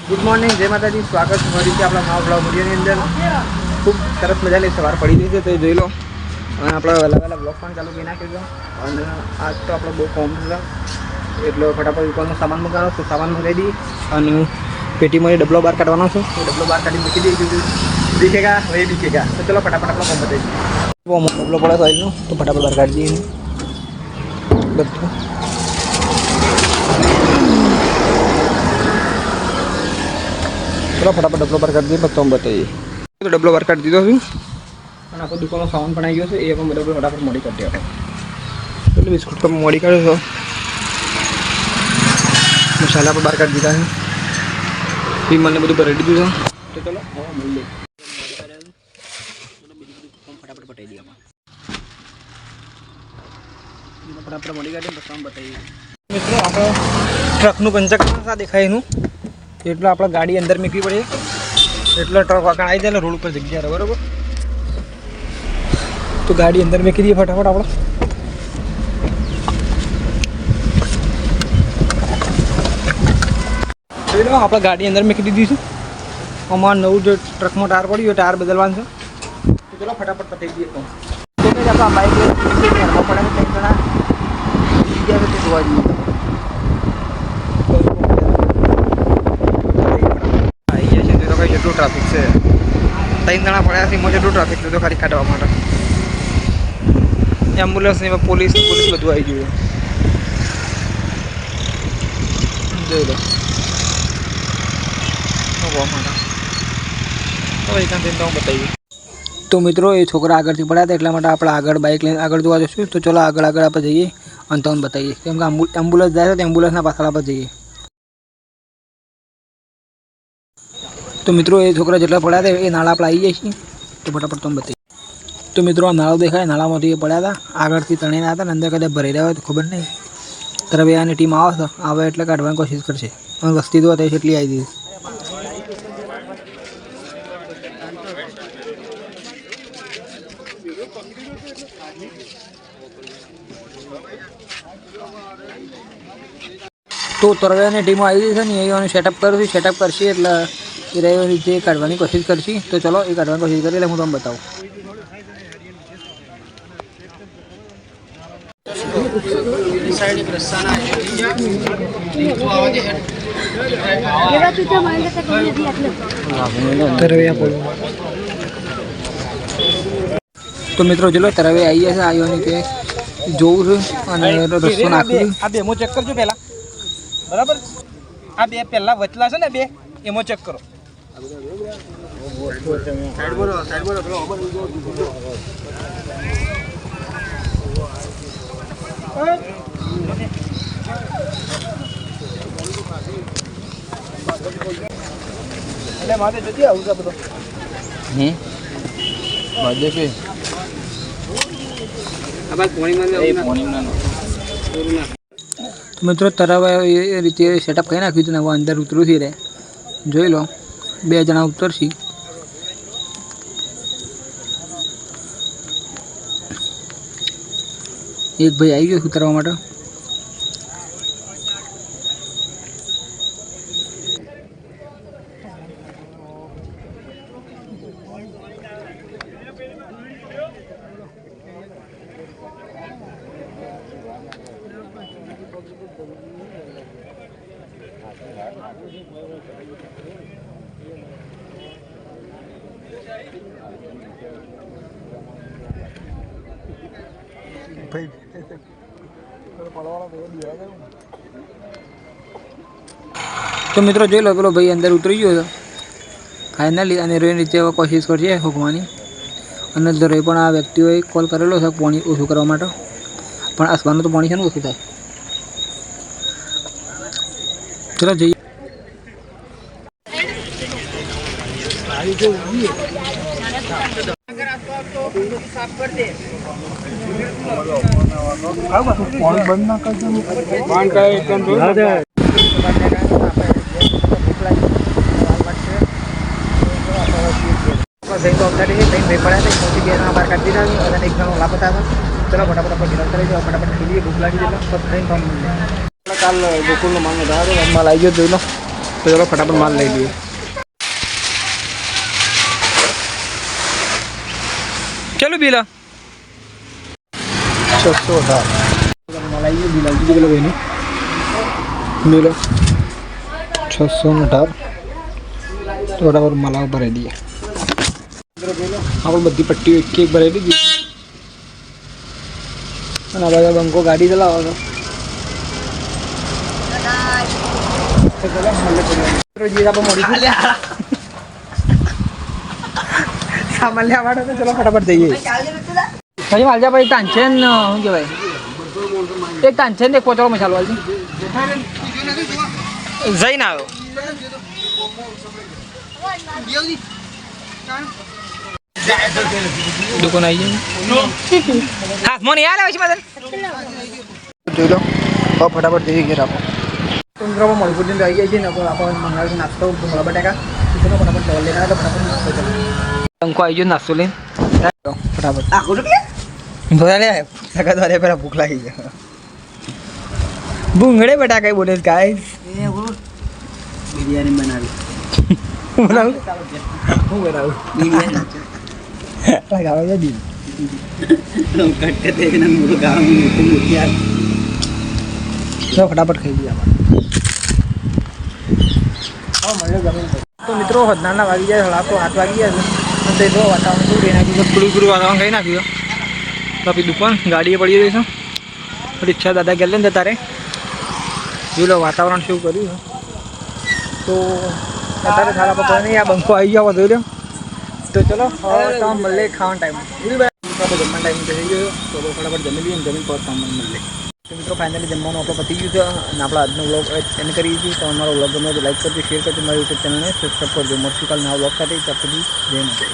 Good morning, જય માતાજી. સ્વાગત છે ફરીથી આપણા નવા બ્લોગ વિડીયોની અંદર. ખૂબ સરસ મજાની સવાર પડી ગઈ છે, તો જોઈ લો. અને આપણે અલગ અલગ બ્લોગ પણ ચાલુ કરી નાખ્યો છે. અને આજ તો આપણે બહુ કોમ છે એટલે ફટાફટ દુકાનનો સામાન મંગાવવાનો તો સામાન મંગાવી દઈએ. અને પેટીમાં ડબલો બહાર કાઢવાનો છે, એ ડબલો બહાર કાઢી મૂકી દઈએ. દીખેગા વહી દીખેગા. તો ચલો ફટાફટ આપણો કોમ બતાવી દઈએ. બહુ મોટો ડબલો પડે સાઈઝનો, તો ફટાફટ બહાર કાઢી દઈએ બધું. ચલો ફટાફટ ડબલો બહાર કાઢી દઈએ, બધો બતાવીએ. તો ડબલો બહાર કાઢી દીધો છું અને આપણો દુકાનનો સામાન પણ આવી ગયો છે, એ પણ બધો ફટાફટ મોડી કાઢી આપણે. એટલે બિસ્કુટ કપ મોડી કાઢ્યો છો, મસાલા પણ બહાર કાઢી દીધા છે, વિમલને બધું ભરી દીધું છે. તો ચલો મળીએ. ફટાફટ બતાવી દઈએ ફટાફટ મોડી કાઢીને પછી બતાવીએ. મિત્રો આપણે ટ્રકનું પંચર આ દેખાય એનું, એટલે આપણે ગાડી અંદર મૂકવી પડે, એટલે ટ્રક વાગણ આવી જાય રોડ ઉપર જગ્યા રહે. બરાબર, તો ગાડી અંદર મૂકી દઈએ ફટાફટ આપણે. જોઈ લો, આપણે ગાડી અંદર મૂકી દીધી છે. અમારે નવું જે ટ્રકમાં ટાયર પડ્યું એ ટાયર બદલવાનું છે. તો ચલો ફટાફટ પતાવી દઈએ. તો આપણે બાઇક લઈને પડે કંઈક જણા જગ્યા છે જોવા જઈએ. જેટલું ટ્રાફિક છે, 3 જણા પડ્યા છે. એમાં જેટલું ટ્રાફિક છે તો ખાલી કાઢવા માટે એમ્બ્યુલન્સ ને પોલીસ બધું આવી ગયું. જોઈ લો બતાવીએ. તો મિત્રો એ છોકરા આગળથી પડ્યા હતા, એટલા માટે આપણે આગળ બાઇક લઈને આગળ જોવા જઈશું. તો ચલો આગળ આપણે જઈએ અને તમને બતાવીએ, કેમ કે એમ્બ્યુલન્સ જાય છે તો એમ્બ્યુલન્સના પાછળ આપણે જઈએ. તો મિત્રો એ છોકરા જેટલા પડ્યા હતા એ નાળા આપણે આવી જાય છે, તો ફટાફટ તમે બતાવીએ. તો મિત્રો આ નાળો દેખાય, નાળામાંથી એ પડ્યા હતા, આગળથી તણીને હતા ને અંદર કદાચ ભરાઈ રહ્યા હોય તો ખબર નહીં. તરફ એની ટીમ આવે એટલે કાઢવાની કોશિશ કરશે. અને વસ્તી તો હતી એટલી આવી દીધી. તો તરવેની ટીમો આવી છે ને એ સેટઅપ કરશે એટલે એ રીતે કાઢવાની કોશિશ કરશે. તો ચલો એ કાઢવાની કોશિશ કરી એટલે હું તમને બતાવું. તો મિત્રો ચલો તરવે આવી જશે, આવ્યો કે જોવું છે અને રસ્તો નાખ્યું. આ બે ચેક કરજો પહેલા, બરાબર. આ બે પહેલા વચલા છે ને બે, એમાં ચેક કરો. એટલે મારે જતી આવું છે બધો મિત્રો તરફ એ રીતે સેટઅપ કરી નાખ્યું હતું ને હવે અંદર ઉતરું રહે. જોઈ લો 2 જણા ઉતરશી. એક ભાઈ આવી ગયો ઉતરવા માટે. તો મિત્રો જોઈ લો, પેલો ભાઈ અંદર ઉતરી ગયો છે ફાઇનલી, અને રોઈ રીતે કોશિશ કરશે હુકવાની. અને રોઈ પણ આ વ્યક્તિઓએ કોલ કરેલો છે પાણી ઓછું કરવા માટે, પણ આસમાનનું તો પાણી છે ને ઓછું થાય. ચલો જઈએ. બંધ ના કરજો. ભાઈ તો અવતારી છે, ભાઈ પડ્યા છે, સૌથી 2 જણા બહાર કાઢી દીધા અને 1 જણો લાપતા હતા. ચલો ફટાફટ આપણે ડિનર કરી દો, ફટાફટ ખીલીએ, ભૂખ લાગી જાય તો થઈને કામ મળે. કાલ ગોકુલનો માલ વધારે માલ આવી ગયો, જોઈ લો તો ચલો ફટાફટ માલ લઈ લઈએ. ચલો બિલ 618 માલ આવી ગયું. બિલ આવી ગયું ભાઈનું. બિલ 618 થોડા વાર માલા ભરાઈ દઈએ. આપણે બધી પટ્ટીઓ એક એક ભરાઈ દીધી અને આ બધા બંકો ગાડી ચલાવો છો. સામાન લેવા માટે ચલો ફટાફટ જઈએ. પછી માલજા ભાઈ તાંચેન શું કહેવાય એક તાંચેન એક પોચરો મસાલો વાલજી જઈને આવ્યો. દુકાન આવી જાય હાથમાં નહીં આવે પછી મારે જોઈ લો. ફટાફટ જઈએ ઘેર આપો. ચંદ્રમાં મળપુર જઈને આવી જાય છે ને આપણે મંગાવી નાસ્તો ભૂંગળા બટાકા ફટાફટ લેવા લઈને આવે તો ફટાફટ નાસ્તો ચાલે. પંખો આવી ગયો નાસ્તો લઈને ફટાફટ ધોયા લે સગા ધોયા પેલા ભૂખ લાગી જાય. ભૂંગળે બટાકા બોલે ગાય બિરયાની બનાવી બનાવું હું બનાવું બિરયાની ગાવા દી કટ કે દેખના મુરો ગાવ में मोटी यार તો ફટાફટ ખાઈ ગયા. હા મળે જમીન તો મિત્રો હદનાના વાગી જાય 8 વાગી ગયા છે. તો વાતાવરણ શું રહી નાખ્યું થોડું વાતાવરણ ખાઈ નાખ્યું તો આપણી દુકાન ગાડીએ પડી રહી છે. રિક્ષા દાદા ગયેલે ને તારે જોઈ લો વાતાવરણ શું કર્યું તો અત્યારે સારા પકડે નહીં. આ બંકો આવી ગયો બધું લ્યો. તો ચલો હવે તમે મળે ખાવાનો ટાઈમ જમવાનો ટાઈમ થઈ ગયો તો ફટાફટ જમી લઈએ જમીન પર સામાન મળે. તો મિત્રો ફાઇનલી જમવાનું આપણો પતી ગયું છે અને આપણે આજનો વ્લોગ એન્ડ કરીએ છીએ. તો અમારો વ્લોગ ગમે તો લાઈક કરજો, શેર કરજો, મારી યુટ્યુબ ચેનલને સબસ્ક્રાઈબ કરજો. મળશું કાલ નવા વ્લોગ સાથે ત્યાં સુધી જય માતા.